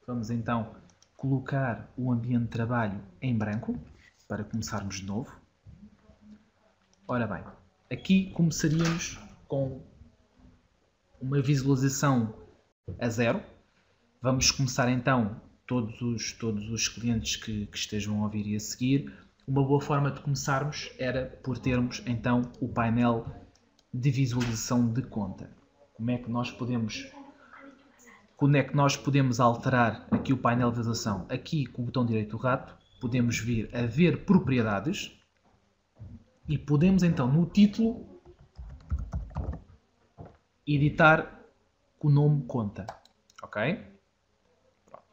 Vamos então colocar o ambiente de trabalho em branco, para começarmos de novo. Ora bem, aqui começaríamos com uma visualização a 0. Vamos começar então, todos os clientes que estejam a ouvir e a seguir, uma boa forma de começarmos era por termos então o painel de visualização de conta. Como é que nós podemos alterar aqui o painel de visualização? Aqui com o botão direito do rato podemos vir a ver propriedades e podemos então no título editar com o nome conta. Ok? Pronto.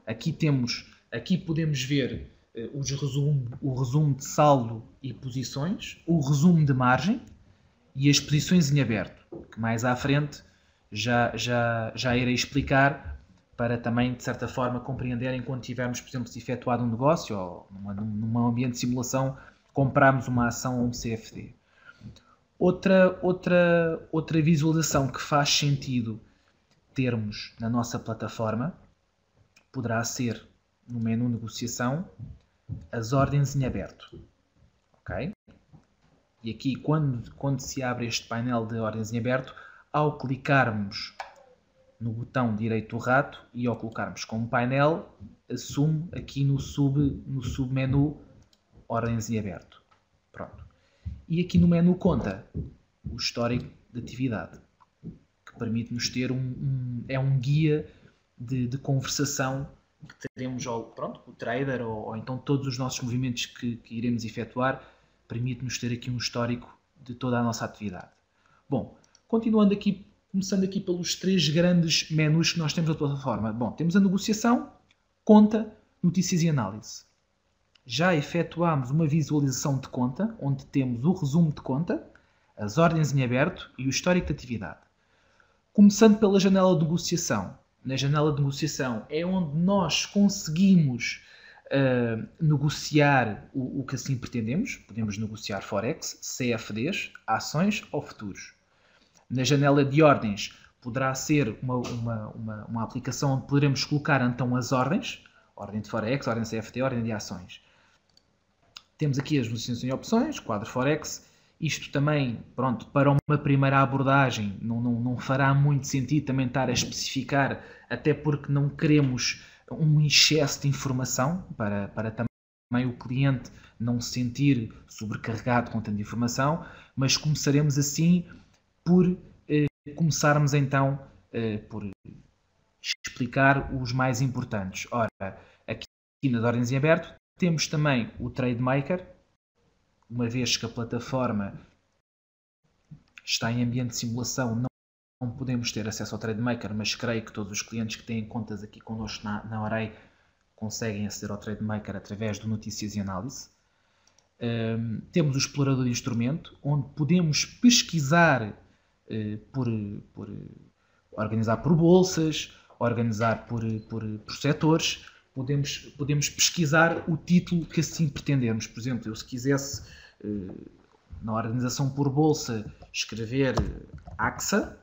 Aqui podemos ver o resumo de saldo e posições, o resumo de margem e as posições em aberto, que mais à frente já irei explicar para também, de certa forma, compreenderem quando tivermos, por exemplo, efetuado um negócio ou num ambiente de simulação, comprarmos uma ação ou um CFD. Outra visualização que faz sentido termos na nossa plataforma poderá ser, no menu negociação, as ordens em aberto. Ok? E aqui, quando se abre este painel de ordens em aberto, ao clicarmos no botão direito do rato e ao colocarmos como painel, assume aqui no submenu ordens em aberto. Pronto. E aqui no menu conta o histórico de atividade, que permite-nos ter um guia de conversação que teremos com o trader ou então todos os nossos movimentos que iremos efetuar, permite-nos ter aqui um histórico de toda a nossa atividade. Bom, continuando aqui, começando aqui pelos 3 grandes menus que nós temos na plataforma. Bom, temos a negociação, conta, notícias e análise. Já efetuámos uma visualização de conta, onde temos o resumo de conta, as ordens em aberto e o histórico de atividade. Começando pela janela de negociação. Na janela de negociação é onde nós conseguimos negociar o que assim pretendemos. Podemos negociar Forex, CFDs, ações ou futuros. Na janela de ordens poderá ser uma aplicação onde poderemos colocar então as ordens, ordem de Forex, ordem de CFD, ordem de ações. Temos aqui as negociações e opções, quadro Forex. Isto também, pronto, para uma primeira abordagem não fará muito sentido também estar a especificar, até porque não queremos um excesso de informação para também o cliente não se sentir sobrecarregado com tanta informação, mas começaremos assim por começarmos então por explicar os mais importantes. Ora, aqui nas ordens em aberto temos também o Trade Maker, uma vez que a plataforma está em ambiente de simulação, não podemos ter acesso ao Trade Maker, mas creio que todos os clientes que têm contas aqui connosco na Orei conseguem aceder ao Trade Maker através do Notícias e Análise. Temos o explorador de instrumento, onde podemos pesquisar organizar por bolsas, organizar por setores. Podemos pesquisar o título que assim pretendermos. Por exemplo, eu se quisesse na organização por bolsa escrever AXA,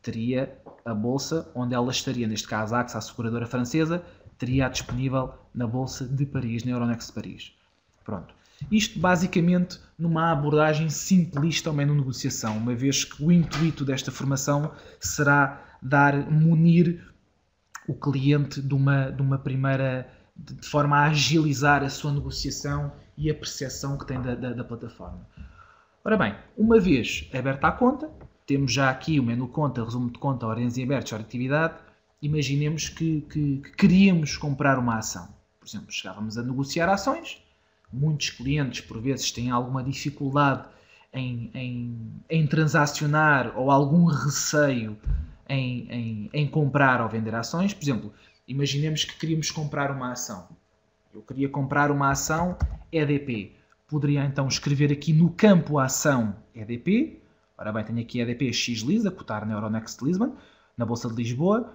teria a bolsa onde ela estaria. Neste caso, a AXA, a seguradora francesa, teria disponível na bolsa de Paris, na Euronext de Paris. Pronto. Isto basicamente numa abordagem simplista ao menu negociação, uma vez que o intuito desta formação será munir o cliente de uma primeira, de forma a agilizar a sua negociação e a percepção que tem da plataforma. Ora bem, uma vez aberta a conta, temos já aqui o menu conta, resumo de conta, ordens em aberto, história de atividade. Imaginemos que queríamos comprar uma ação. Por exemplo, chegávamos a negociar ações. Muitos clientes, por vezes, têm alguma dificuldade em transacionar ou algum receio em comprar ou vender ações. Por exemplo, imaginemos que queríamos comprar uma ação. Eu queria comprar uma ação EDP. Poderia então escrever aqui no campo a ação EDP. Ora bem, tenho aqui EDP X-LIS a cotar na Euronext Lisbon, na Bolsa de Lisboa.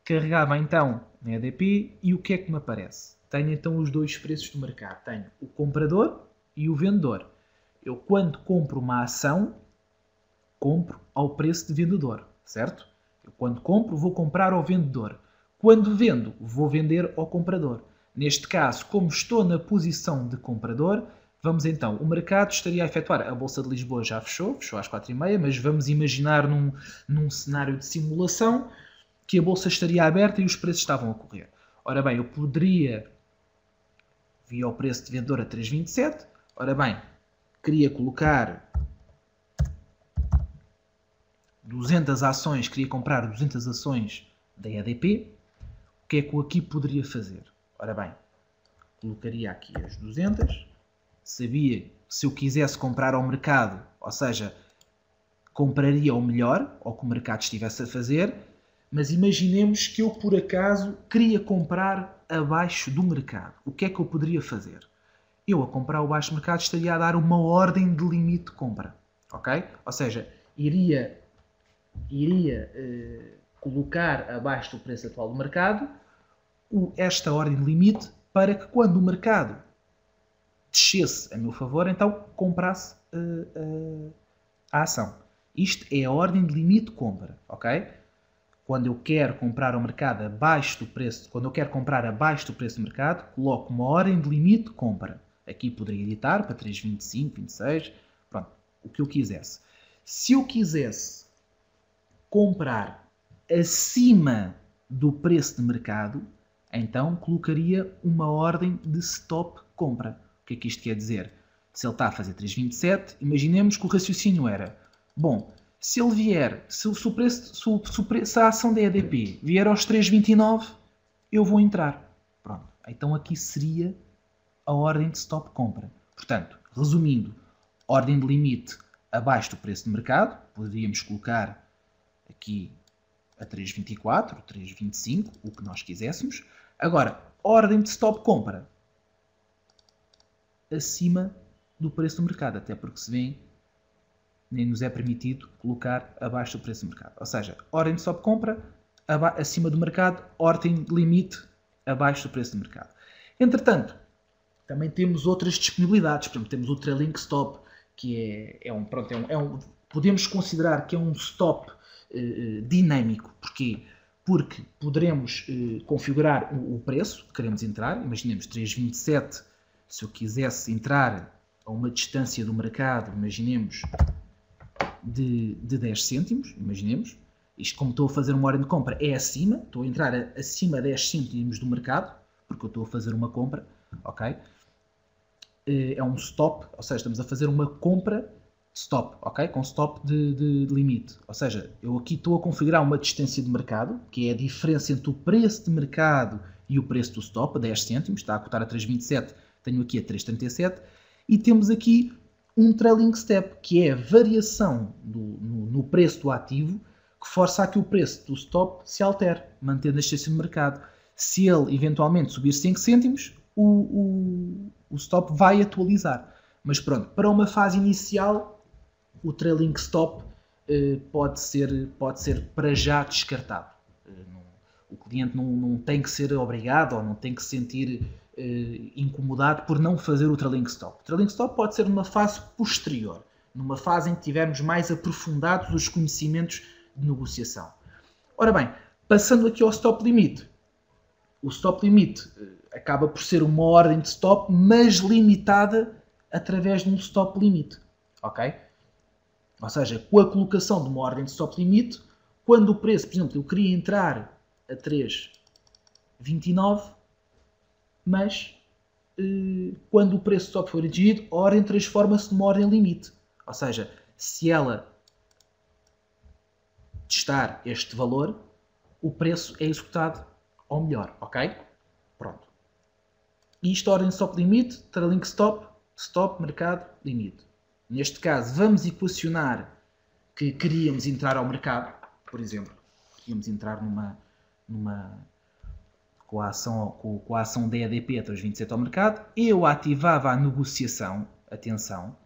Carregava então na EDP e o que é que me aparece? Tenho então os dois preços do mercado. Tenho o comprador e o vendedor. Eu, quando compro uma ação, compro ao preço de vendedor, certo? Eu, quando compro, vou comprar ao vendedor. Quando vendo, vou vender ao comprador. Neste caso, como estou na posição de comprador, vamos então, o mercado estaria a efetuar, a Bolsa de Lisboa já fechou às 4h30, mas vamos imaginar num cenário de simulação que a Bolsa estaria aberta e os preços estavam a correr. Ora bem, eu poderia, via o preço de vendedor a 3,27, ora bem, queria colocar 200 ações, queria comprar 200 ações da EDP, o que é que eu aqui poderia fazer? Ora bem, colocaria aqui as 200, sabia que se eu quisesse comprar ao mercado, ou seja, compraria o melhor, ou que o mercado estivesse a fazer, mas imaginemos que eu por acaso queria comprar abaixo do mercado. O que é que eu poderia fazer? Eu a comprar abaixo do mercado estaria a dar uma ordem de limite de compra, ok? Ou seja, iria colocar abaixo do preço atual do mercado esta ordem de limite para que quando o mercado descesse a meu favor, então comprasse a ação. Isto é a ordem de limite de compra, ok? Quando eu quero comprar ao mercado abaixo do preço, quando eu quero comprar abaixo do preço do mercado, coloco uma ordem de limite de compra. Aqui poderia editar para 3,25, 26, pronto, o que eu quisesse. Se eu quisesse comprar acima do preço de mercado, então colocaria uma ordem de stop compra. O que é que isto quer dizer? Se ele está a fazer 3,27, imaginemos que o raciocínio era, bom, se ele vier, se a ação da EDP vier aos 3,29, eu vou entrar. Pronto. Então aqui seria a ordem de stop compra. Portanto, resumindo, ordem de limite abaixo do preço de mercado, poderíamos colocar aqui a 3,24, 3,25, o que nós quiséssemos. Agora, ordem de stop compra acima do preço do mercado, até porque se vê, nem nos é permitido colocar abaixo do preço do mercado. Ou seja, ordem de stop compra acima do mercado, ordem de limite abaixo do preço do mercado. Entretanto, também temos outras disponibilidades. Por exemplo, temos o trailing stop, que podemos considerar que é um stop dinâmico. Porquê? Porque poderemos configurar o preço que queremos entrar. Imaginemos 3,27. Se eu quisesse entrar a uma distância do mercado, imaginemos de 10 cêntimos, imaginemos. Isto, como estou a fazer uma ordem de compra, é acima. Estou a entrar acima de 10 cêntimos do mercado, porque eu estou a fazer uma compra, ok? É um stop, ou seja, estamos a fazer uma compra stop, ok? Com stop de limite. Ou seja, eu aqui estou a configurar uma distância de mercado, que é a diferença entre o preço de mercado e o preço do stop, a 10 cêntimos, está a cotar a 3,27, tenho aqui a 3,37, e temos aqui um trailing step, que é a variação no preço do ativo, que força a que o preço do stop se altere, mantendo a distância de mercado. Se ele eventualmente subir 5 cêntimos, o stop vai atualizar. Mas pronto, para uma fase inicial, o trailing stop pode ser para já descartado. O cliente não tem que ser obrigado ou não tem que se sentir incomodado por não fazer o trailing stop. O trailing stop pode ser numa fase posterior, numa fase em que tivermos mais aprofundados os conhecimentos de negociação. Ora bem, passando aqui ao stop limit. O stop limit acaba por ser uma ordem de stop, mas limitada através de um stop limit. Ok? Ou seja, com a colocação de uma ordem de stop limit, quando o preço, por exemplo, eu queria entrar a 3,29, mas quando o preço stop for atingido, a ordem transforma-se numa ordem limite. Ou seja, se ela testar este valor, o preço é executado ao melhor, ok? Pronto. Isto, ordem de stop limite, trailing stop, stop, mercado, limite. Neste caso, vamos equacionar que queríamos entrar ao mercado, por exemplo, queríamos entrar com a ação da EDP até os 27 ao mercado, eu ativava a negociação, atenção,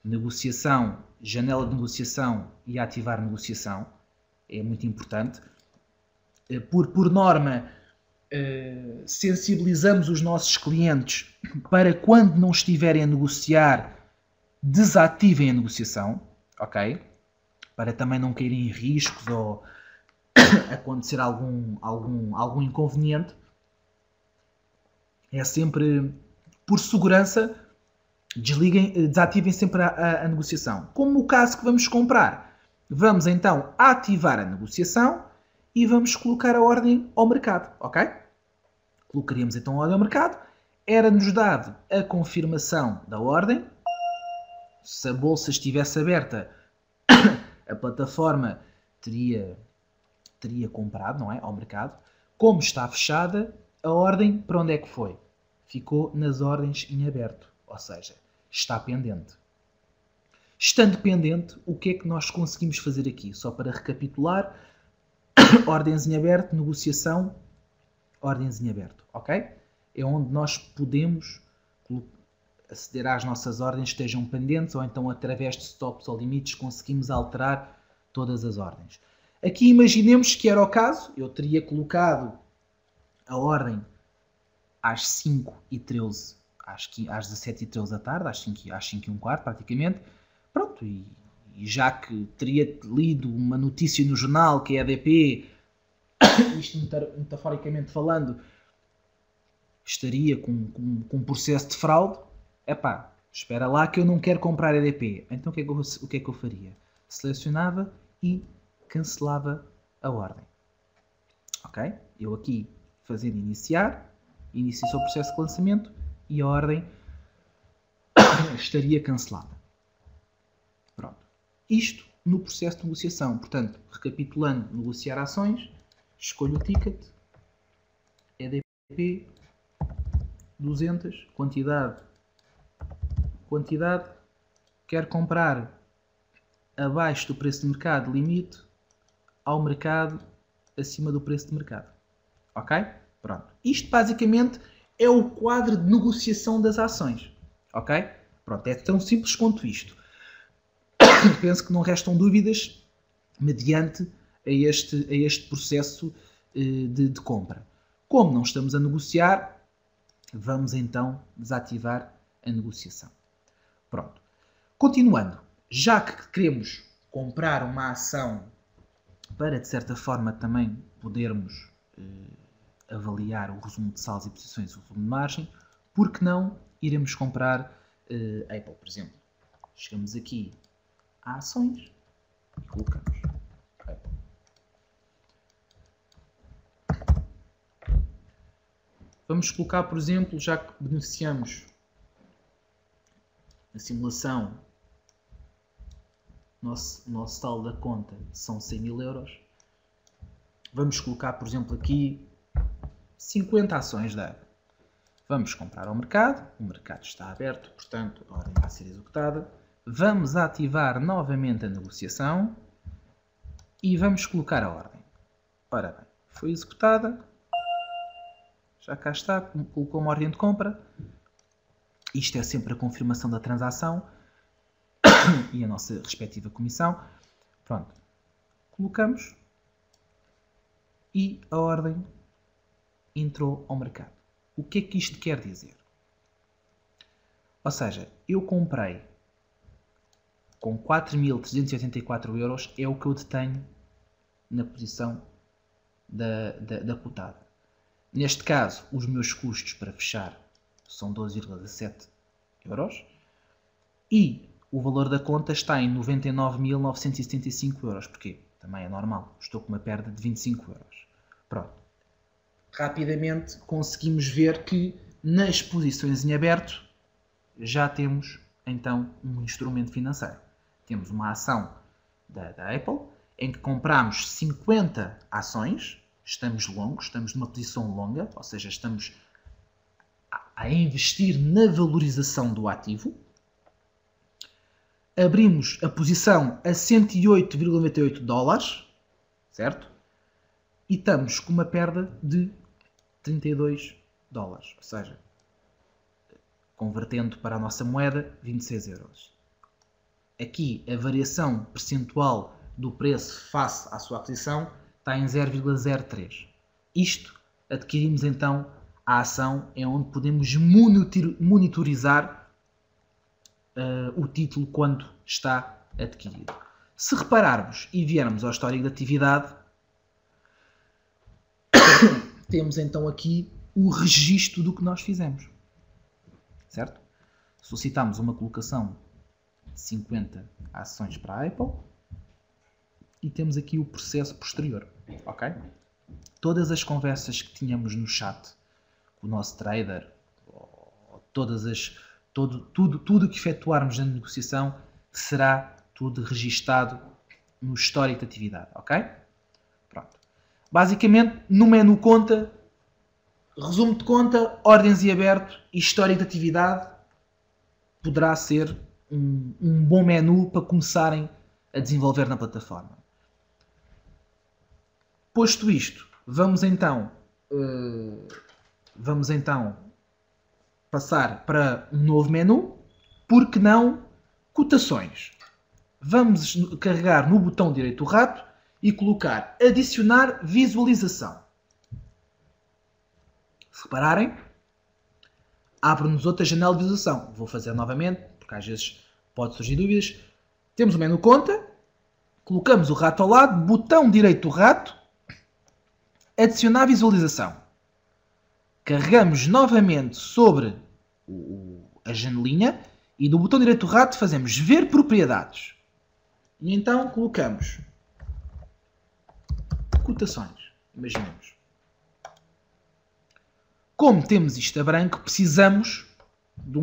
negociação, janela de negociação e ativar negociação, é muito importante. Por norma, sensibilizamos os nossos clientes para quando não estiverem a negociar, desativem a negociação, ok? Para também não caírem em riscos ou acontecer algum inconveniente, é sempre, por segurança, desativem sempre a negociação. Como o caso que vamos comprar, vamos então ativar a negociação e vamos colocar a ordem ao mercado, ok? Colocaríamos então a ordem ao mercado, era-nos dado a confirmação da ordem. Se a bolsa estivesse aberta, a plataforma teria comprado, não é? Ao mercado. Como está fechada, a ordem para onde é que foi? Ficou nas ordens em aberto, ou seja, está pendente. Estando pendente, o que é que nós conseguimos fazer aqui? Só para recapitular, ordens em aberto, negociação, ordens em aberto, ok? É onde nós podemos aceder às nossas ordens que estejam pendentes, ou então através de stops ou limites conseguimos alterar todas as ordens. Aqui imaginemos que era o caso, eu teria colocado a ordem às 5h13, às 17h13 da tarde, às 5h15 praticamente. Pronto, e já que teria lido uma notícia no jornal que a EDP, isto metaforicamente falando, estaria com um processo de fraude, epá, espera lá que eu não quero comprar EDP. Então o que é que eu faria? Selecionava e cancelava a ordem. Ok? Eu aqui fazendo iniciar, inicia-se o processo de lançamento e a ordem estaria cancelada. Pronto. Isto no processo de negociação. Portanto, recapitulando, negociar ações, escolho o ticket, EDP, 200, quantidade, quero comprar abaixo do preço de mercado, limite, ao mercado, acima do preço de mercado. Ok? Pronto. Isto basicamente é o quadro de negociação das ações. Ok? Pronto, é tão simples quanto isto. Penso que não restam dúvidas mediante a este processo de compra. Como não estamos a negociar, vamos então desativar a negociação. Pronto. Continuando, já que queremos comprar uma ação para, de certa forma, também podermos avaliar o resumo de saldos e posições e o resumo de margem, por que não iremos comprar Apple, por exemplo? Chegamos aqui a ações e colocamos Apple. Vamos colocar, por exemplo, já que beneficiamos na simulação, nosso saldo da conta são 100.000 euros. Vamos colocar, por exemplo, aqui 50 ações da Apple. Vamos comprar ao mercado, o mercado está aberto, portanto a ordem vai ser executada. Vamos ativar novamente a negociação e vamos colocar a ordem. Ora bem, foi executada, já cá está, colocou uma ordem de compra. Isto é sempre a confirmação da transação e a nossa respectiva comissão. Pronto, colocamos e a ordem entrou ao mercado. O que é que isto quer dizer? Ou seja, eu comprei com 4.384 euros, é o que eu detenho na posição da cotada. Neste caso, os meus custos para fechar são 12,17 euros e o valor da conta está em 99.975 euros. Porquê? Também é normal, estou com uma perda de 25 euros. Pronto. Rapidamente conseguimos ver que nas posições em aberto já temos então um instrumento financeiro. Temos uma ação da Apple em que compramos 50 ações, estamos longos, estamos numa posição longa, ou seja, estamos a investir na valorização do ativo. Abrimos a posição a 108,98 dólares, certo? E estamos com uma perda de 32 dólares, ou seja, convertendo para a nossa moeda, 26 euros. Aqui a variação percentual do preço face à sua aquisição está em 0,03. Isto adquirimos então a ação é onde podemos monitorizar o título quando está adquirido. Se repararmos e viermos ao histórico de atividade, temos então aqui o registro do que nós fizemos. Certo? Solicitamos uma colocação de 50 ações para a Apple e temos aqui o processo posterior. Ok? Todas as conversas que tínhamos no chat com o nosso trader, tudo que efetuarmos na negociação será tudo registado no histórico de atividade. Ok? Pronto. Basicamente, no menu conta, resumo de conta, ordens em aberto e histórico de atividade poderá ser um bom menu para começarem a desenvolver na plataforma. Posto isto, vamos então passar para um novo menu, porque não cotações. Vamos carregar no botão direito do rato e colocar adicionar visualização. Se repararem, abre-nos outra janela de visualização. Vou fazer novamente, porque às vezes pode surgir dúvidas. Temos o menu conta, colocamos o rato ao lado, botão direito do rato, adicionar visualização. Carregamos novamente sobre a janelinha e do botão direito do rato fazemos ver propriedades. E então colocamos cotações. Imaginemos. Como temos isto a branco, precisamos de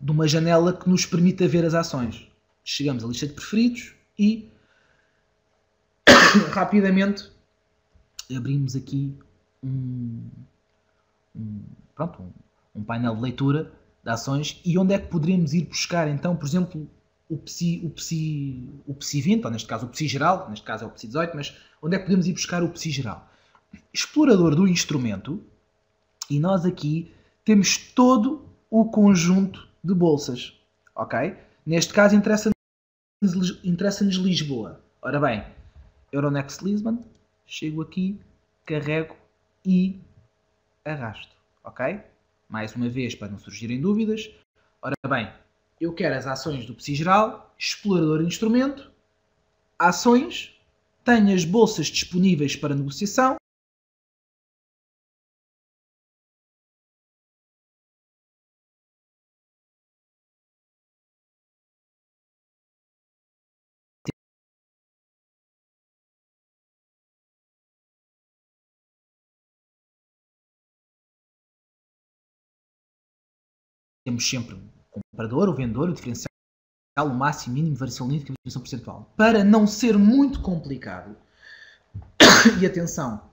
uma janela que nos permita ver as ações. Chegamos à lista de preferidos e rapidamente abrimos aqui um painel de leitura de ações e onde é que poderíamos ir buscar então, por exemplo, o PSI 20, ou neste caso o PSI geral, neste caso é o PSI 18, mas onde é que podemos ir buscar o PSI geral? Explorador do instrumento e nós aqui temos todo o conjunto de bolsas, ok? Neste caso interessa-nos Lisboa. Ora bem, Euronext Lisbon, chego aqui, carrego e arrasto, ok? Mais uma vez para não surgirem dúvidas. Ora bem, eu quero as ações do PSI geral, explorador de instrumento, ações, tenho as bolsas disponíveis para negociação. Temos sempre o comprador, o vendedor, o diferencial, o máximo, mínimo, variação líquida e variação percentual. Para não ser muito complicado, e atenção,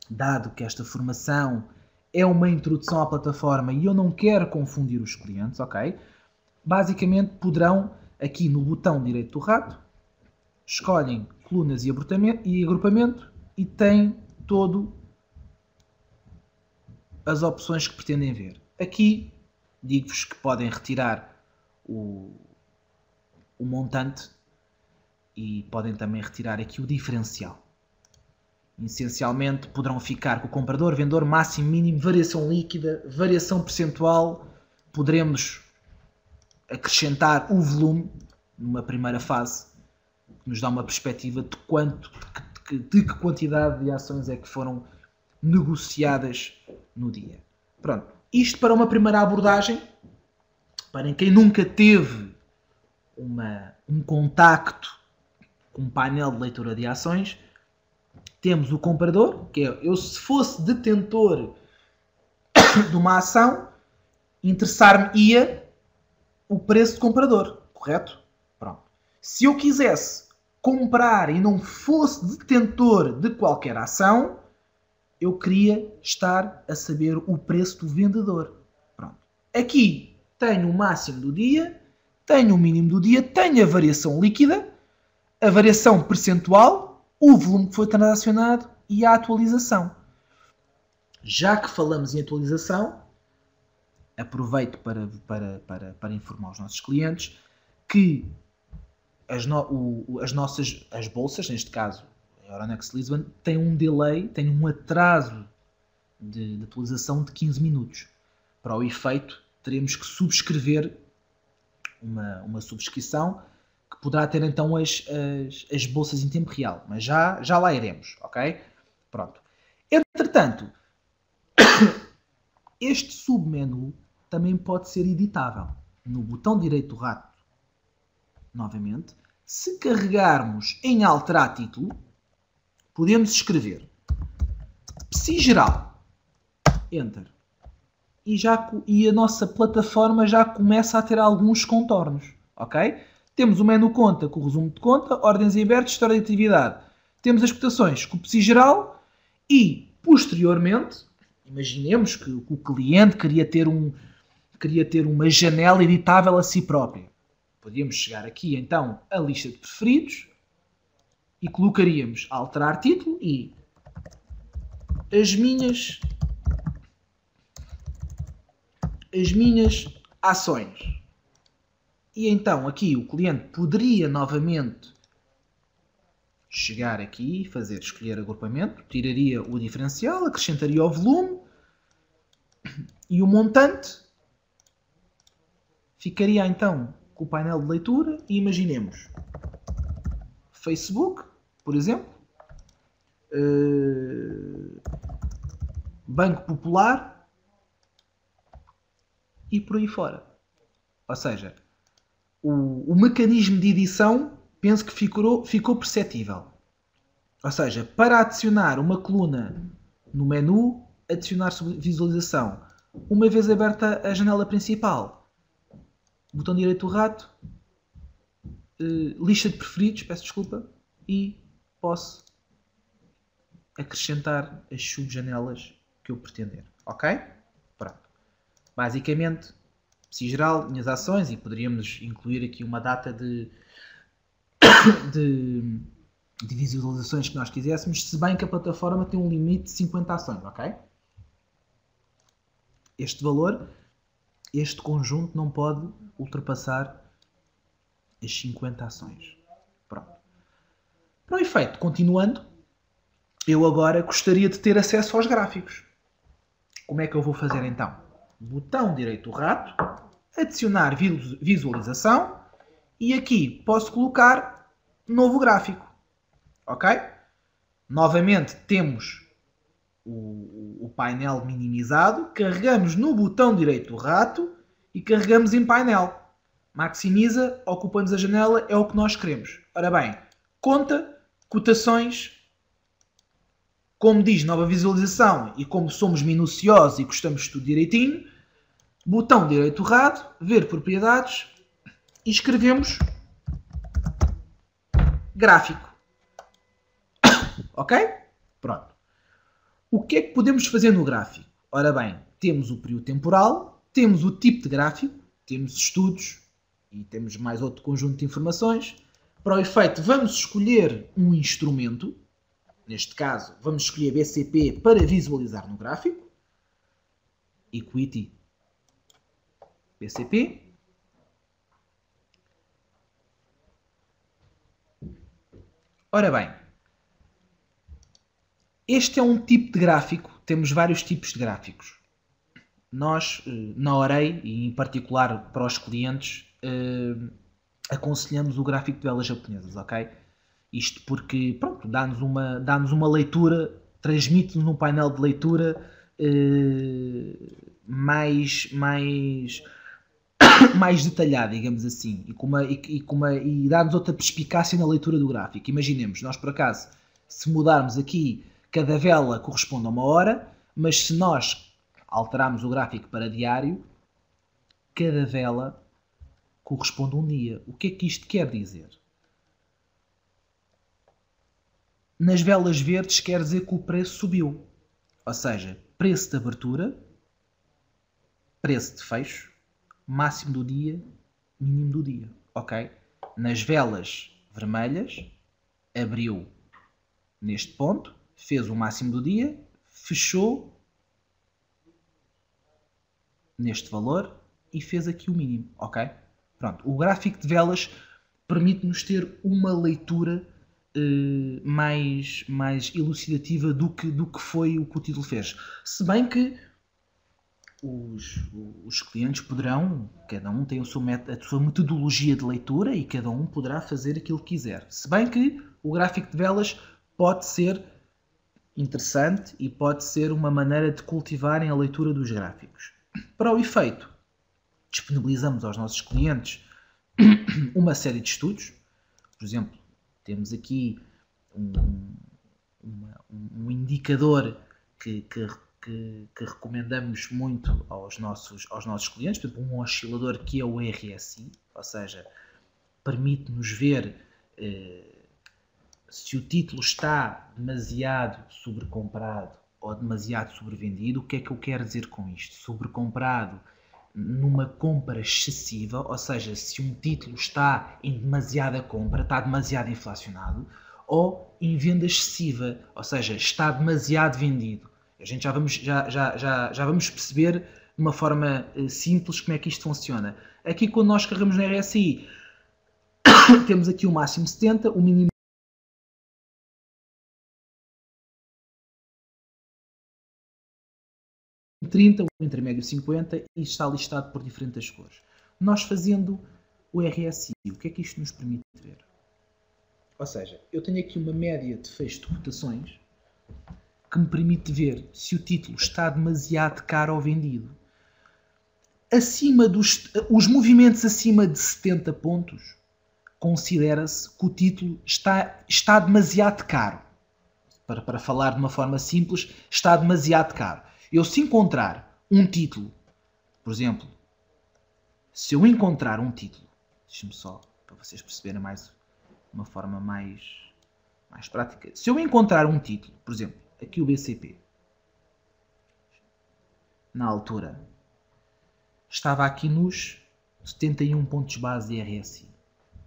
dado que esta formação é uma introdução à plataforma e eu não quero confundir os clientes, ok? Basicamente poderão, aqui no botão direito do rato, escolhem colunas e agrupamento e têm todo as opções que pretendem ver. Aqui digo-vos que podem retirar o montante e podem também retirar aqui o diferencial. Essencialmente poderão ficar com o comprador, vendedor, máximo, mínimo, variação líquida, variação percentual. Poderemos acrescentar o volume numa primeira fase, que nos dá uma perspectiva de que quantidade de ações é que foram negociadas no dia. Pronto. Isto para uma primeira abordagem, para quem nunca teve um contacto com um painel de leitura de ações, temos o comprador, que é eu se fosse detentor de uma ação, interessar-me-ia o preço de comprador, correto? Pronto. Se eu quisesse comprar e não fosse detentor de qualquer ação, eu queria estar a saber o preço do vendedor. Pronto. Aqui tenho o máximo do dia, tenho o mínimo do dia, tenho a variação líquida, a variação percentual, o volume que foi transacionado e a atualização. Já que falamos em atualização, aproveito para informar os nossos clientes que as bolsas, neste caso a Euronext Lisbon, tem um delay, tem um atraso de atualização de 15 minutos. Para o efeito, teremos que subscrever uma subscrição que poderá ter então as bolsas em tempo real. Mas já lá iremos, ok? Pronto. Entretanto, este submenu também pode ser editável. No botão direito do rato, novamente, se carregarmos em alterar título, podemos escrever PSI geral, Enter. E a nossa plataforma já começa a ter alguns contornos, ok? Temos o menu conta com o resumo de conta, ordens em aberto, história de atividade. Temos as cotações com o PSI geral e, posteriormente, imaginemos que o cliente queria ter uma janela editável a si própria. Podíamos chegar aqui, então, à lista de preferidos e colocaríamos alterar título e as minhas ações. E então aqui o cliente poderia novamente chegar aqui e escolher agrupamento, tiraria o diferencial, acrescentaria o volume e o montante ficaria então com o painel de leitura e imaginemos Facebook, por exemplo, Banco Popular e por aí fora. Ou seja, o mecanismo de edição penso que ficou perceptível. Ou seja, para adicionar uma coluna no menu, adicionar visualização. Uma vez aberta a janela principal, botão direito do rato, lista de preferidos, peço desculpa, e posso acrescentar as subjanelas que eu pretender. Ok? Pronto. Basicamente, PSI geral, minhas ações, e poderíamos incluir aqui uma data de visualizações que nós quiséssemos, se bem que a plataforma tem um limite de 50 ações, ok? Este valor, este conjunto não pode ultrapassar as 50 ações. Pronto. Para o efeito, continuando, eu agora gostaria de ter acesso aos gráficos. Como é que eu vou fazer então? Botão direito do rato, adicionar visualização e aqui posso colocar novo gráfico. Ok? Novamente temos o painel minimizado, carregamos no botão direito do rato e carregamos em painel. Maximiza, ocupa-nos a janela, é o que nós queremos. Ora bem, conta, cotações, como diz nova visualização e como somos minuciosos e gostamos de tudo direitinho, botão direito do rato, ver propriedades e escrevemos gráfico. Ok? Pronto. O que é que podemos fazer no gráfico? Ora bem, temos o período temporal, temos o tipo de gráfico, temos estudos e temos mais outro conjunto de informações. Para o efeito, vamos escolher um instrumento. Neste caso, vamos escolher BCP para visualizar no gráfico. Equity BCP. Ora bem, este é um tipo de gráfico. Temos vários tipos de gráficos. Nós, na Orei, e em particular para os clientes, aconselhamos o gráfico de velas japonesas, ok? Isto porque, pronto, dá-nos uma leitura, transmite-nos um painel de leitura mais detalhado, digamos assim, e dá-nos outra perspicácia na leitura do gráfico. Imaginemos, nós por acaso, se mudarmos aqui, cada vela corresponde a uma hora, mas se nós alterarmos o gráfico para diário, cada vela corresponde a um dia. O que é que isto quer dizer? Nas velas verdes quer dizer que o preço subiu. Ou seja, preço de abertura, preço de fecho, máximo do dia, mínimo do dia. Ok? Nas velas vermelhas, abriu neste ponto, fez o máximo do dia, fechou neste valor e fez aqui o mínimo. Ok? Pronto. O gráfico de velas permite-nos ter uma leitura mais elucidativa do que foi o que o título fez. Se bem que os clientes poderão, cada um tem a sua metodologia de leitura e cada um poderá fazer aquilo que quiser. Se bem que o gráfico de velas pode ser interessante e pode ser uma maneira de cultivarem a leitura dos gráficos. Para o efeito, disponibilizamos aos nossos clientes uma série de estudos. Por exemplo, temos aqui um indicador que recomendamos muito aos nossos clientes, por exemplo, um oscilador que é o RSI, ou seja, permite-nos ver se o título está demasiado sobrecomprado ou demasiado sobrevendido. O que é que eu quero dizer com isto? Sobrecomprado numa compra excessiva, ou seja, se um título está em demasiada compra, está demasiado inflacionado, ou em venda excessiva, ou seja, está demasiado vendido. A gente já vamos perceber de uma forma simples como é que isto funciona. Aqui, quando nós carregamos no RSI, temos aqui o máximo 70, o mínimo 30, o intermédio 50 e está listado por diferentes cores. Nós fazendo o RSI, o que é que isto nos permite ver? Ou seja, eu tenho aqui uma média de fecho de cotações que me permite ver se o título está demasiado caro ou vendido. Os movimentos acima de 70 pontos, considera-se que o título está demasiado caro. Para falar de uma forma simples, está demasiado caro. Eu, se encontrar um título, por exemplo, se eu encontrar um título, deixe-me só para vocês perceberem mais uma forma mais prática. Se eu encontrar um título, por exemplo, aqui o BCP, na altura, estava aqui nos 71 pontos base de RSI,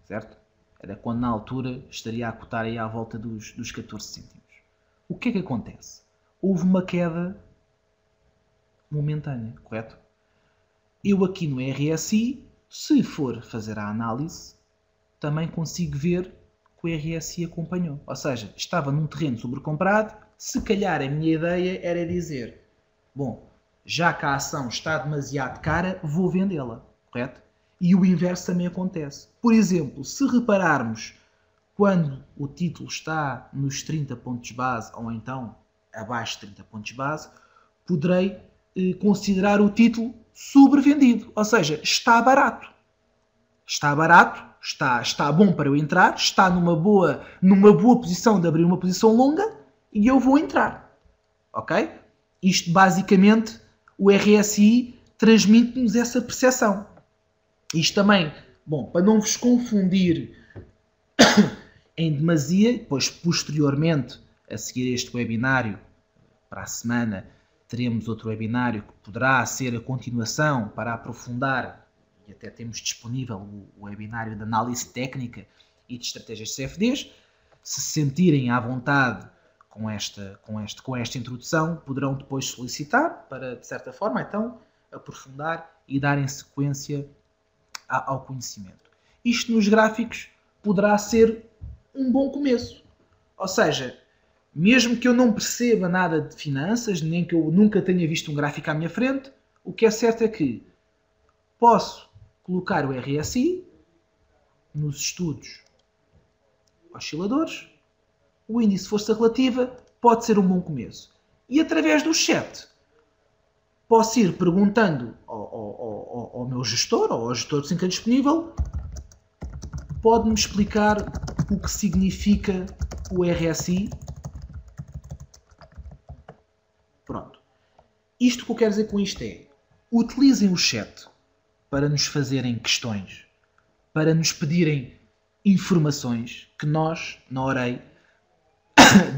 certo? Era quando na altura estaria a cotar aí à volta dos 14 cêntimos. O que é que acontece? Houve uma queda momentânea, correto? Eu aqui no RSI, se for fazer a análise, também consigo ver que o RSI acompanhou. Ou seja, estava num terreno sobrecomprado, se calhar a minha ideia era dizer, bom, já que a ação está demasiado cara, vou vendê-la, correto? E o inverso também acontece. Por exemplo, se repararmos quando o título está nos 30 pontos base ou então abaixo de 30 pontos base, poderei considerar o título sobrevendido, ou seja, está barato. Está barato, está bom para eu entrar, está numa boa posição de abrir uma posição longa e eu vou entrar. Ok? Isto basicamente, o RSI transmite-nos essa percepção. Isto também, bom, para não vos confundir em demasia, depois posteriormente, a seguir este webinário, para a semana, teremos outro webinário que poderá ser a continuação para aprofundar, e até temos disponível o webinário de análise técnica e de estratégias de CFDs. Se se sentirem à vontade com esta introdução, poderão depois solicitar para, de certa forma, então, aprofundar e darem sequência ao conhecimento. Isto nos gráficos poderá ser um bom começo. Ou seja, mesmo que eu não perceba nada de finanças, nem que eu nunca tenha visto um gráfico à minha frente, o que é certo é que posso colocar o RSI nos estudos osciladores, o índice de força relativa pode ser um bom começo. E através do chat posso ir perguntando ao meu gestor, ou ao gestor que se encontra disponível, pode-me explicar o que significa o RSI. Pronto. Isto que eu quero dizer com isto é, utilizem o chat para nos fazerem questões, para nos pedirem informações que nós, na Orei,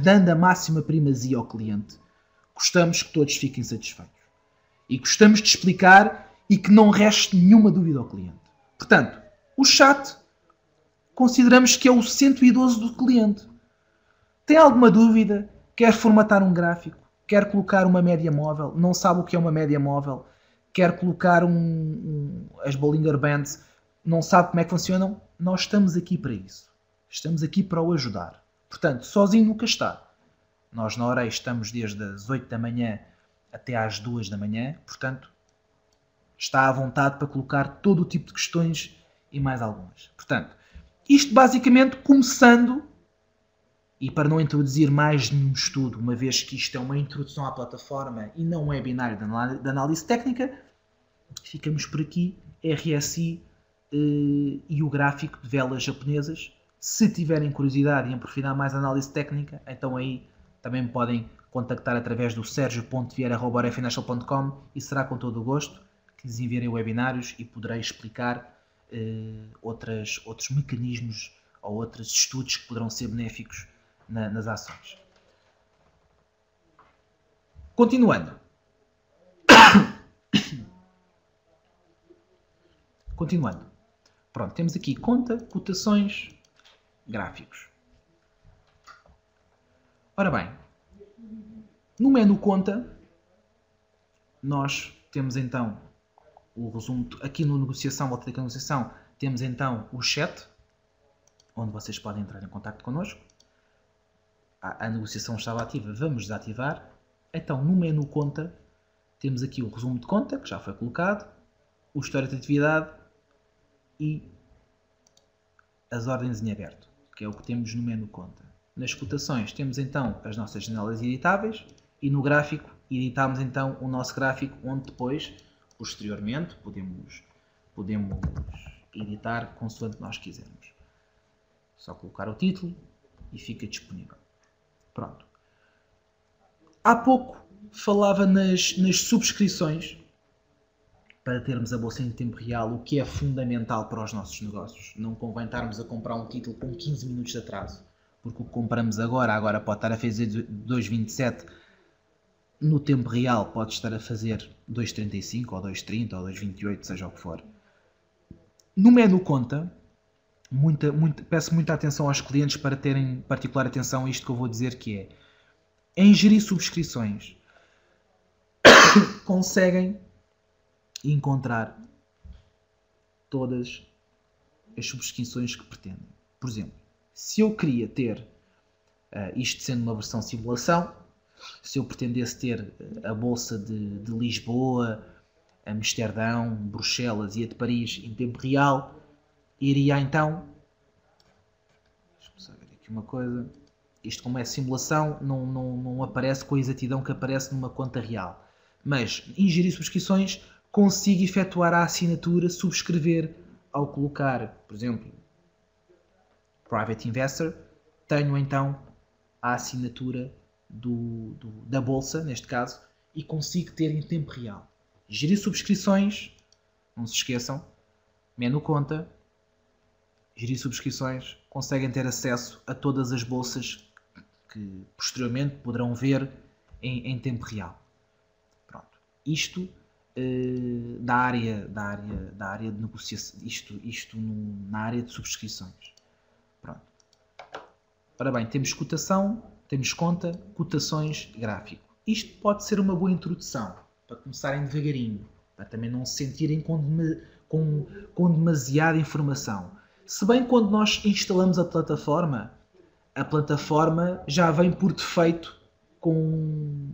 dando a máxima primazia ao cliente, gostamos que todos fiquem satisfeitos. E gostamos de explicar e que não reste nenhuma dúvida ao cliente. Portanto, o chat consideramos que é o 112 do cliente. Tem alguma dúvida? Quer formatar um gráfico? Quer colocar uma média móvel? Não sabe o que é uma média móvel? Quer colocar as Bollinger Bands? Não sabe como é que funcionam? Nós estamos aqui para isso. Estamos aqui para o ajudar. Portanto, sozinho nunca está. Nós na Orei estamos desde as 8 da manhã até às 2 da manhã. Portanto, está à vontade para colocar todo o tipo de questões e mais algumas. Portanto, isto basicamente começando E para não introduzir mais nenhum estudo, uma vez que isto é uma introdução à plataforma e não um webinário de análise técnica, ficamos por aqui. RSI e o gráfico de velas japonesas. Se tiverem curiosidade em aprofundar mais a análise técnica, então aí também me podem contactar através do sergio.vieira@orefinancial.com e será com todo o gosto que lhes enviarei webinários e poderei explicar outros mecanismos ou outros estudos que poderão ser benéficos nas ações. Continuando. Pronto, temos aqui conta, cotações, gráficos. Ora bem, no menu conta, nós temos então o resumo. Aqui no negociação, vou ter aqui a negociação, temos então o chat, onde vocês podem entrar em contato connosco. A negociação estava ativa, vamos desativar. Então, no menu conta, temos aqui o resumo de conta, que já foi colocado, o histórico de atividade e as ordens em aberto, que é o que temos no menu conta. Nas cotações temos então as nossas janelas editáveis e no gráfico editamos então o nosso gráfico, onde depois, posteriormente, podemos editar consoante nós quisermos. Só colocar o título e fica disponível. Pronto. Há pouco falava nas subscrições para termos a bolsa em tempo real, o que é fundamental para os nossos negócios. Não convém estarmos a comprar um título com 15 minutos de atraso, porque o que compramos agora pode estar a fazer 2,27, no tempo real pode estar a fazer 2,35 ou 2,30 ou 2,28, seja o que for. No menu conta, peço muita atenção aos clientes para terem particular atenção a isto que eu vou dizer, que é em gerir subscrições conseguem encontrar todas as subscrições que pretendem. Por exemplo, se eu queria ter, isto sendo uma versão simulação, se eu pretendesse ter a bolsa de Lisboa, Amsterdão, Bruxelas e a de Paris em tempo real, iria então, deixa-me só ver aqui uma coisa, isto como é simulação não aparece com a exatidão que aparece numa conta real, mas em gerir subscrições consigo efetuar a assinatura, subscrever ao colocar, por exemplo, Private Investor, tenho então a assinatura da bolsa, neste caso, e consigo ter em tempo real. Gerir subscrições, não se esqueçam, menu conta, gerir subscrições, conseguem ter acesso a todas as bolsas que posteriormente poderão ver em tempo real. Pronto. Isto da área de negociação, isto na área de subscrições. Pronto. Ora bem, temos cotação, temos conta, cotações, gráfico. Isto pode ser uma boa introdução, para começarem devagarinho, para também não se sentirem com demasiada informação. Se bem quando nós instalamos a plataforma já vem por defeito com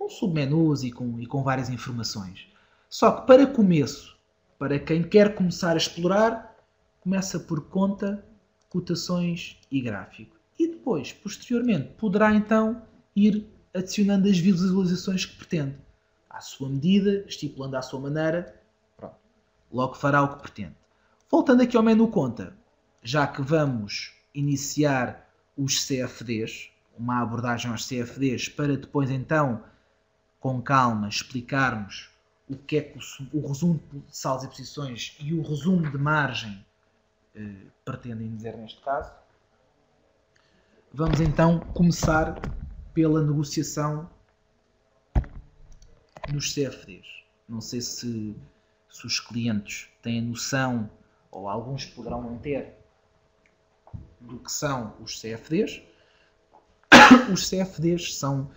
submenus e com várias informações. Só que para começo, para quem quer começar a explorar, começa por conta, cotações e gráfico. E depois, posteriormente, poderá então ir adicionando as visualizações que pretende. À sua medida, estipulando à sua maneira, pronto. Logo fará o que pretende. Voltando aqui ao menu conta, já que vamos iniciar os CFDs, uma abordagem aos CFDs, para depois então, com calma, explicarmos o que é que o resumo de saldos e posições e o resumo de margem pretendem dizer neste caso. Vamos então começar pela negociação nos CFDs. Não sei se os clientes têm noção, ou alguns poderão não ter, do que são os CFDs. Os CFDs são,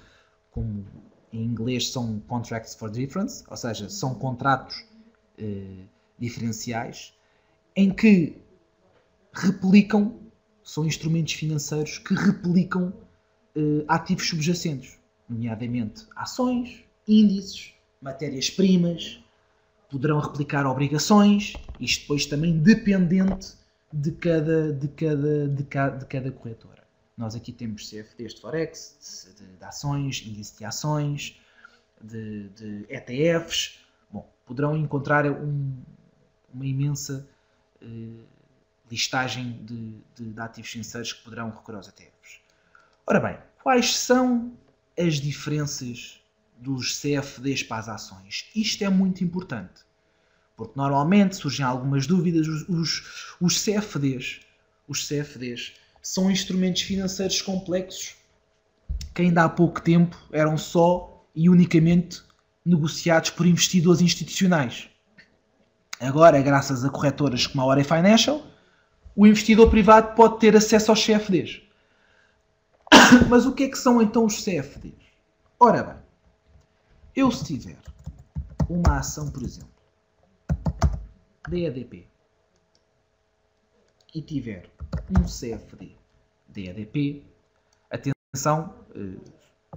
como em inglês, são Contracts for Difference, ou seja, são contratos diferenciais, em que replicam, são instrumentos financeiros que replicam ativos subjacentes, nomeadamente ações, índices, matérias-primas, poderão replicar obrigações, isto depois também dependente de cada corretora. Nós aqui temos CFDs de Forex, de ações, índice de ações, de ETFs. Bom, poderão encontrar uma imensa listagem de ativos financeiros que poderão recorrer aos ETFs. Ora bem, quais são as diferenças dos CFDs para as ações? Isto é muito importante, porque normalmente surgem algumas dúvidas. Os CFDs são instrumentos financeiros complexos que ainda há pouco tempo eram só e unicamente negociados por investidores institucionais. Agora, graças a corretoras como a Ora Financial, o investidor privado pode ter acesso aos CFDs. Mas o que é que são então os CFDs? Ora bem, eu se tiver uma ação, por exemplo, da EDP e tiver um CFD da EDP, atenção,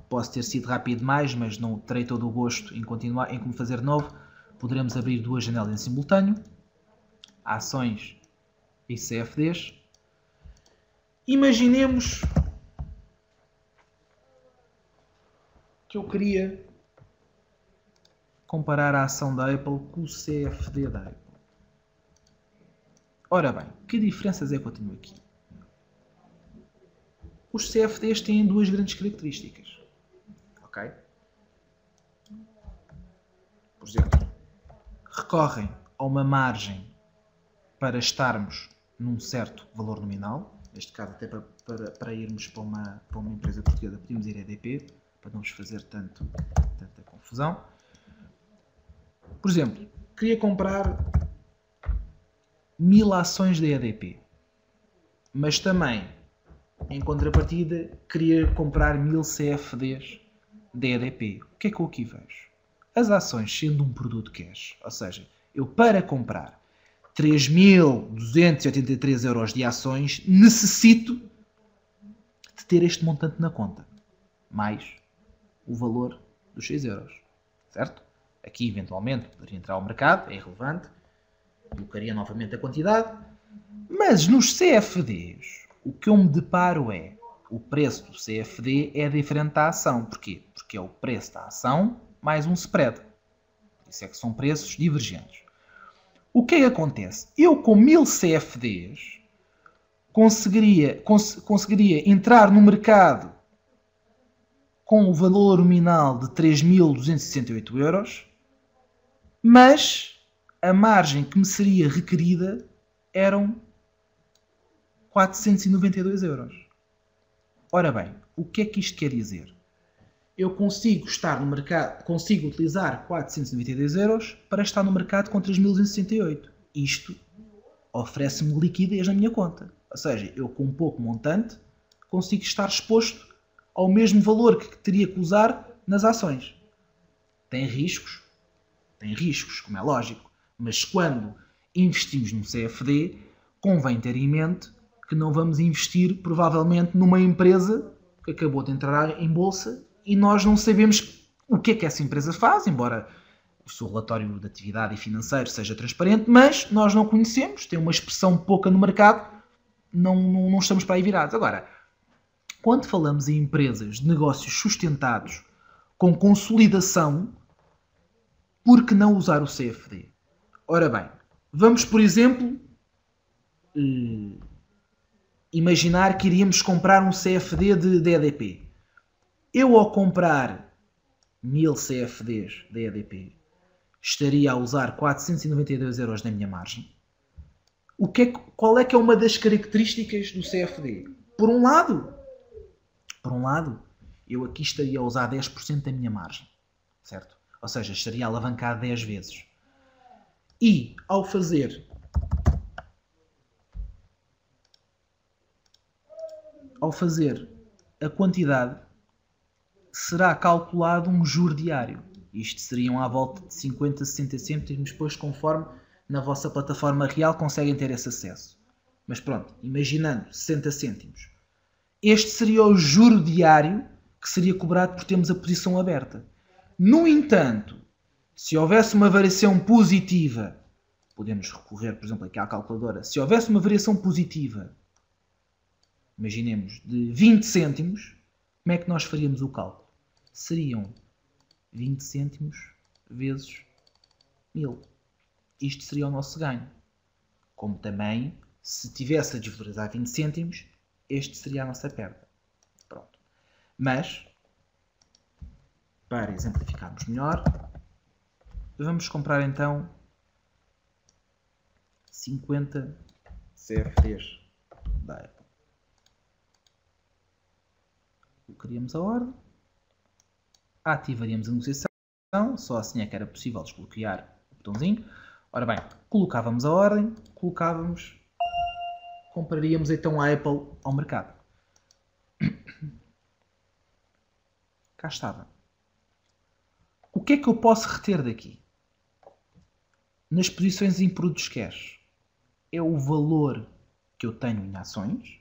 posso ter sido rápido demais, mas não terei todo o gosto em continuar, em como fazer de novo. Poderemos abrir duas janelas em simultâneo, ações e CFDs. Imaginemos que eu queria comparar a ação da Apple com o CFD da Apple. Ora bem, que diferenças é que eu tenho aqui? Os CFDs têm duas grandes características. Ok? Por exemplo, recorrem a uma margem para estarmos num certo valor nominal. Neste caso, até para irmos para uma empresa portuguesa, podemos ir a EDP, para não vos fazer tanta confusão. Por exemplo, queria comprar 1000 ações da EDP, mas também, em contrapartida, queria comprar 1000 CFDs da EDP. O que é que eu aqui vejo? As ações sendo um produto cash, ou seja, eu para comprar 3.283 euros de ações necessito de ter este montante na conta, mais o valor dos 6 euros, certo? Aqui eventualmente poderia entrar ao mercado, é irrelevante, colocaria novamente a quantidade, mas nos CFDs o que eu me deparo é o preço do CFD é diferente da ação. Porquê? Porque é o preço da ação mais um spread. Isso é que são preços divergentes. O que é que acontece? Eu com 1000 CFDs conseguiria entrar no mercado com o valor nominal de 3.268 euros, mas a margem que me seria requerida eram 492 euros. Ora bem, o que é que isto quer dizer? Eu consigo estar no mercado, consigo utilizar 492 euros para estar no mercado com 3.268. Isto oferece-me liquidez na minha conta. Ou seja, eu com um pouco montante consigo estar exposto ao mesmo valor que teria que usar nas ações. Tem riscos, como é lógico, mas quando investimos num CFD, convém ter em mente que não vamos investir provavelmente numa empresa que acabou de entrar em bolsa e nós não sabemos o que é que essa empresa faz, embora o seu relatório de atividade e financeiro seja transparente, mas nós não conhecemos, tem uma expressão pouca no mercado, não estamos para aí virados. Agora, quando falamos em empresas de negócios sustentados com consolidação, por que não usar o CFD? Ora bem, vamos, por exemplo, imaginar que iríamos comprar um CFD de EDP. Eu, ao comprar 1000 CFDs da EDP, estaria a usar 492 euros na minha margem. Qual é que é uma das características do CFD? Por um lado, eu aqui estaria a usar 10% da minha margem, certo? Ou seja, estaria a alavancar 10 vezes. E, ao fazer a quantidade, será calculado um juro diário. Isto seriam à volta de 50, 60 cêntimos, depois conforme na vossa plataforma real conseguem ter esse acesso. Mas pronto, imaginando 60 cêntimos. Este seria o juro diário que seria cobrado por termos a posição aberta. No entanto, se houvesse uma variação positiva, podemos recorrer, por exemplo, aqui à calculadora, se houvesse uma variação positiva imaginemos, de 20 cêntimos, como é que nós faríamos o cálculo? Seriam 20 cêntimos vezes 1000. Isto seria o nosso ganho. Como também, se tivesse a desvalorizar 20 cêntimos, este seria a nossa perda. Pronto. Mas, para exemplificarmos melhor, vamos comprar então 50 CFDs da Apple. Colocaríamos a ordem, ativaríamos a negociação, só assim é que era possível desbloquear o botãozinho. Ora bem, colocávamos a ordem, compraríamos então a Apple ao mercado. Cá estava. O que é que eu posso reter daqui? Nas posições em produtos cash, é o valor que eu tenho em ações.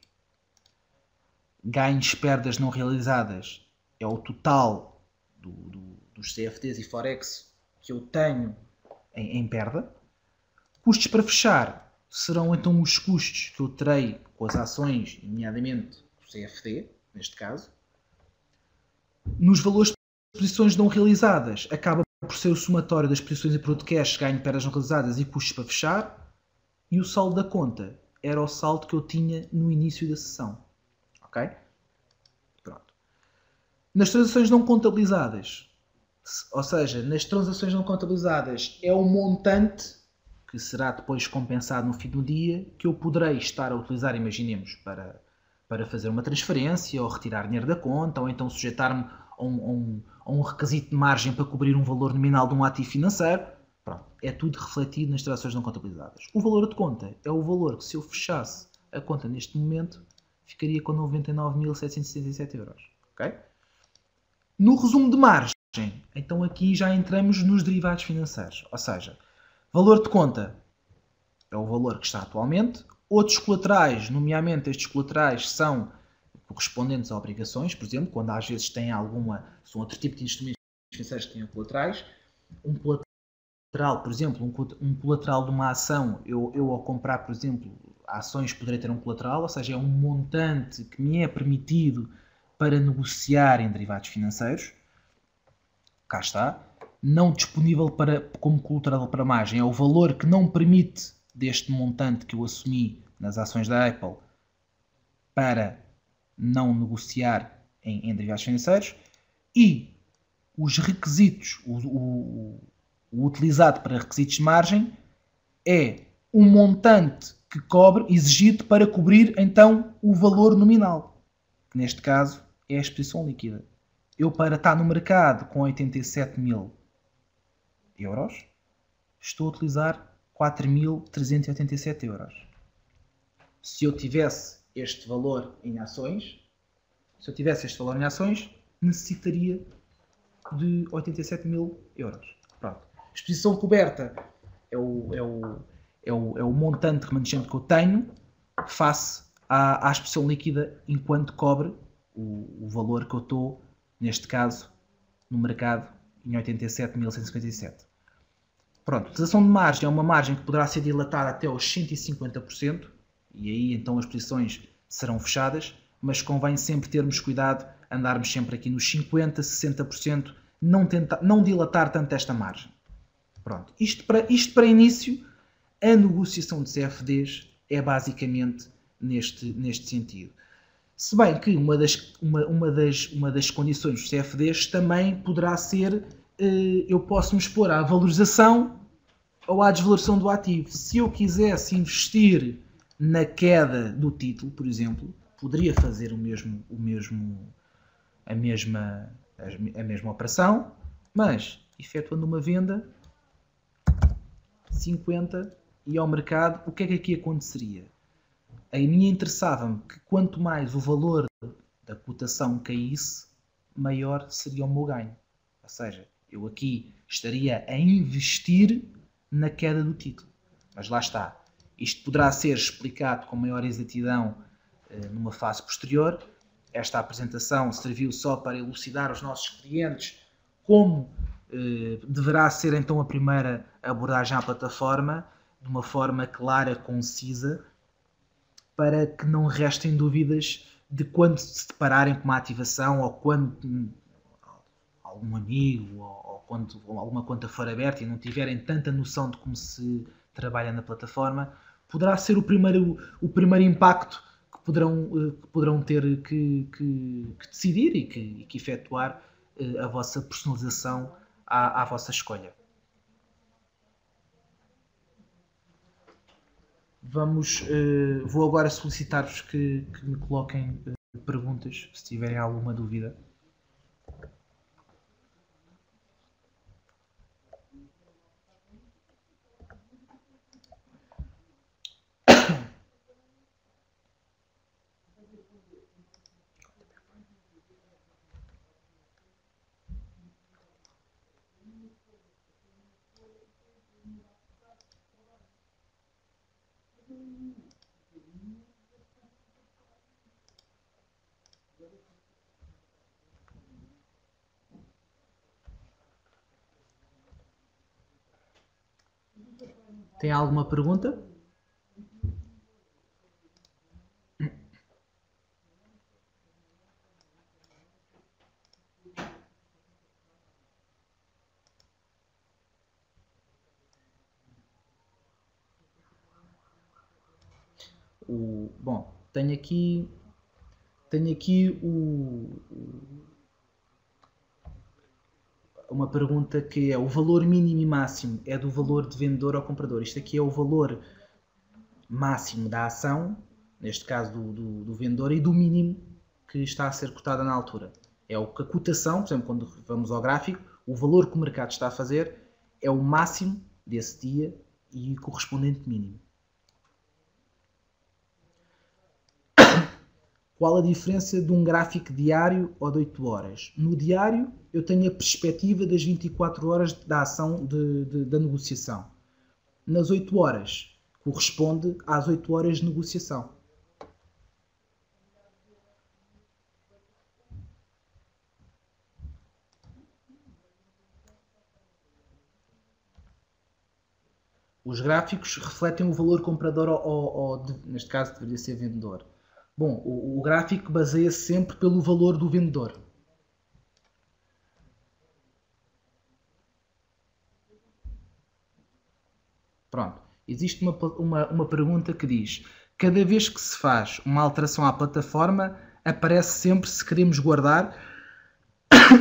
Ganhos, perdas não realizadas é o total dos CFDs e Forex que eu tenho em perda. Custos para fechar serão então os custos que eu terei com as ações, nomeadamente o CFD, neste caso. Nos valores de posições não realizadas, acaba por ser o somatório das posições em produto cash, ganho, perdas não realizadas e custos para fechar. E o saldo da conta era o saldo que eu tinha no início da sessão. Ok? Pronto. Nas transações não contabilizadas, ou seja, nas transações não contabilizadas é o montante que será depois compensado no fim do dia que eu poderei estar a utilizar, imaginemos, para fazer uma transferência ou retirar dinheiro da conta ou então sujeitar-me a um requisito de margem para cobrir um valor nominal de um ativo financeiro. Pronto, é tudo refletido nas transações não contabilizadas. O valor de conta é o valor que, se eu fechasse a conta neste momento, ficaria com 99.777 euros. Okay? No resumo de margem, então aqui já entramos nos derivados financeiros. Ou seja, valor de conta é o valor que está atualmente. Outros colaterais, nomeadamente estes colaterais, são correspondentes a obrigações, por exemplo, quando às vezes tem são outro tipo de instrumentos financeiros que têm colaterais. Um colateral, por exemplo, um colateral de uma ação, eu ao comprar, por exemplo, ações poderei ter um colateral, ou seja, é um montante que me é permitido para negociar em derivados financeiros. Cá está. Não disponível como colateral para margem. É o valor que não permite deste montante que eu assumi nas ações da Apple para não negociar em derivados financeiros. E os requisitos, o utilizado para requisitos de margem é um montante que exigido para cobrir então o valor nominal, que neste caso é a exposição líquida. Eu, para estar no mercado com 87.000 euros, estou a utilizar 4.387 euros. Se eu tivesse este valor em ações, necessitaria de 87.000 euros. Pronto. Exposição coberta é o montante remanescente que eu tenho face à exposição líquida enquanto cobre o valor que eu estou, neste caso, no mercado em 87.157. Pronto, a utilização de margem é uma margem que poderá ser dilatada até aos 150%, e aí então as posições serão fechadas, mas convém sempre termos cuidado, andarmos sempre aqui nos 50%, 60%, não dilatar tanto esta margem. Pronto, isto para início, a negociação de CFDs é basicamente neste sentido. Se bem que uma das condições dos CFDs também poderá ser eu posso me expor à valorização ou à desvalorização do ativo. Se eu quisesse investir na queda do título, por exemplo, poderia fazer a mesma operação, mas efetuando uma venda 50 e ao mercado, o que é que aqui aconteceria? A mim interessava-me que quanto mais o valor da cotação caísse, maior seria o meu ganho. Ou seja, eu aqui estaria a investir na queda do título. Mas lá está. Isto poderá ser explicado com maior exatidão numa fase posterior. Esta apresentação serviu só para elucidar aos nossos clientes como deverá ser então a primeira abordagem à plataforma, de uma forma clara, concisa, para que não restem dúvidas de quando se depararem com uma ativação ou quando algum amigo ou quando alguma conta for aberta e não tiverem tanta noção de como se trabalha na plataforma, poderá ser o primeiro impacto que poderão ter que decidir e que efetuar a vossa personalização à vossa escolha. Vou agora solicitar-vos que me coloquem perguntas, se tiverem alguma dúvida. Tem alguma pergunta? Bom, tenho aqui uma pergunta que é: o valor mínimo e máximo é do valor de vendedor ao comprador. Isto aqui é o valor máximo da ação, neste caso do vendedor, e do mínimo que está a ser cotada na altura. É o que a cotação, por exemplo, quando vamos ao gráfico, o valor que o mercado está a fazer é o máximo desse dia e correspondente mínimo. Qual a diferença de um gráfico diário ou de 8 horas? No diário, eu tenho a perspectiva das 24 horas da ação da negociação. Nas 8 horas, corresponde às 8 horas de negociação. Os gráficos refletem o valor comprador neste caso deveria ser vendedor. Bom, o gráfico baseia-se sempre pelo valor do vendedor. Pronto. Existe uma pergunta que diz: cada vez que se faz uma alteração à plataforma, aparece sempre se queremos guardar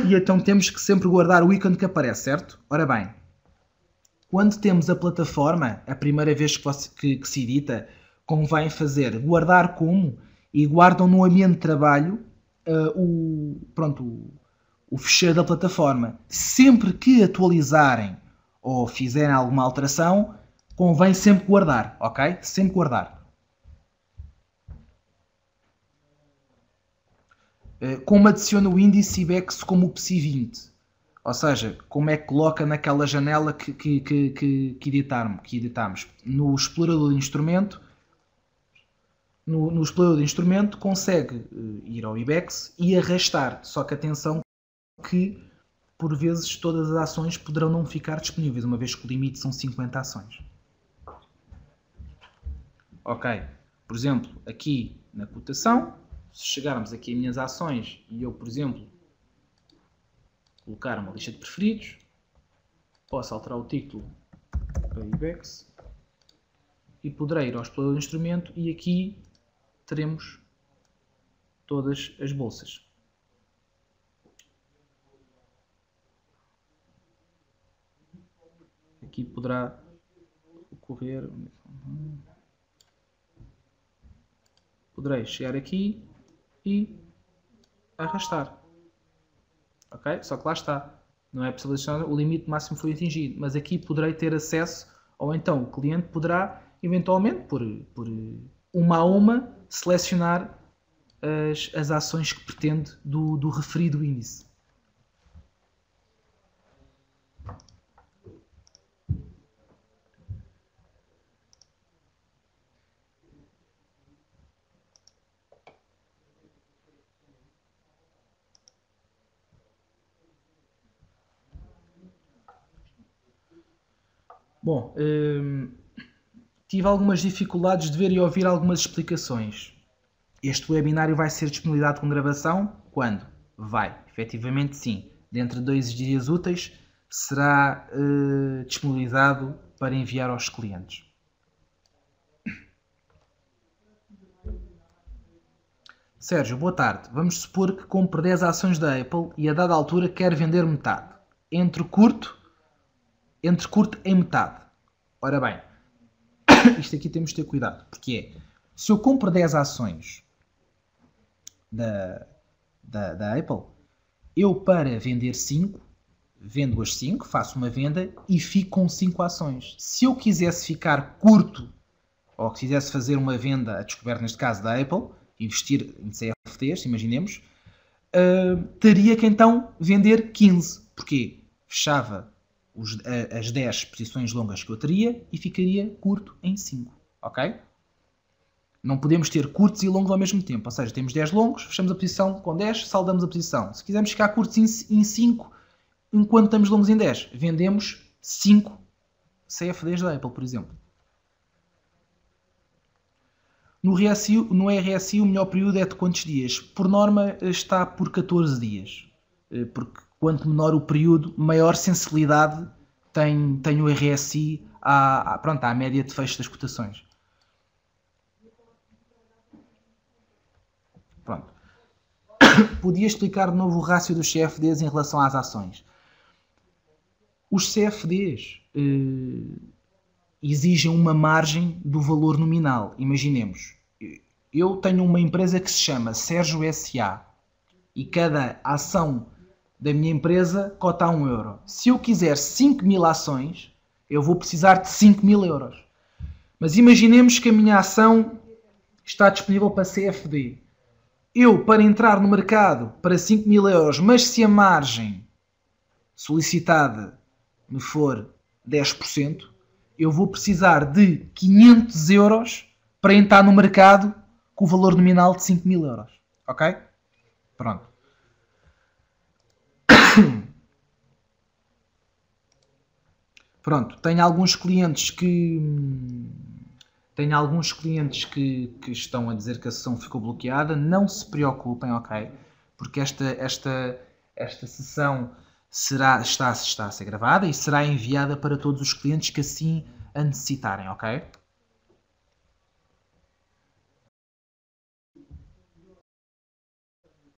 e então temos que sempre guardar o ícone que aparece, certo? Ora bem, quando temos a plataforma, a primeira vez que se edita, convém fazer guardar como e guardam no ambiente de trabalho o fecheiro da plataforma. Sempre que atualizarem ou fizerem alguma alteração, convém sempre guardar, ok? Sempre guardar. Como adiciona o índice IBEX como o PSI20? Ou seja, como é que coloca naquela janela que editamos? No explorador de instrumento, no explorador de instrumento consegue ir ao IBEX e arrastar. Só que atenção que por vezes todas as ações poderão não ficar disponíveis, uma vez que o limite são 50 ações. Ok, por exemplo, aqui na cotação, se chegarmos aqui a minhas ações e eu, por exemplo, colocar uma lista de preferidos, posso alterar o título para IBEX e poderei ir ao explorador de instrumento e aqui teremos todas as bolsas. Aqui poderá ocorrer. Poderei chegar aqui e arrastar. Ok? Só que lá está. Não é possível selecionar, o limite máximo foi atingido. Mas aqui poderei ter acesso, ou então o cliente poderá, eventualmente, por uma a uma, selecionar as ações que pretende do referido índice. Bom, tive algumas dificuldades de ver e ouvir algumas explicações. Este webinário vai ser disponibilizado com gravação? Quando? Vai, efetivamente sim. Dentro de 2 dias úteis será disponibilizado para enviar aos clientes. Sérgio, boa tarde. Vamos supor que compre 10 ações da Apple e a dada altura quer vender metade. Entre curto em metade. Ora bem, isto aqui temos de ter cuidado, porque se eu compro 10 ações da Apple, eu para vender 5, vendo as 5, faço uma venda e fico com 5 ações. Se eu quisesse ficar curto, ou quisesse fazer uma venda a descoberto, neste caso da Apple, investir em CFDs, imaginemos, teria que então vender 15. Porquê? Fechava as 10 posições longas que eu teria e ficaria curto em 5. Ok? Não podemos ter curtos e longos ao mesmo tempo. Ou seja, temos 10 longos, fechamos a posição com 10, saldamos a posição. Se quisermos ficar curtos em 5, enquanto estamos longos em 10, vendemos 5 CFDs da Apple, por exemplo. No RSI o melhor período é de quantos dias? Por norma está por 14 dias. Porque quanto menor o período, maior sensibilidade tem o RSI à média de fecho das cotações. Pronto. Podia explicar de novo o rácio dos CFDs em relação às ações. Os CFDs exigem uma margem do valor nominal. Imaginemos, eu tenho uma empresa que se chama Sérgio S.A. e cada ação da minha empresa cota a 1 euro. Se eu quiser 5.000 ações, eu vou precisar de 5.000 euros. Mas imaginemos que a minha ação está disponível para CFD. Eu, para entrar no mercado para 5.000 euros, mas se a margem solicitada me for 10%, eu vou precisar de 500 euros para entrar no mercado com o valor nominal de 5.000 euros. Ok? Pronto. Pronto, tenho alguns clientes que estão a dizer que a sessão ficou bloqueada. Não se preocupem, ok? Porque esta sessão está a ser gravada e será enviada para todos os clientes que assim a necessitarem, ok?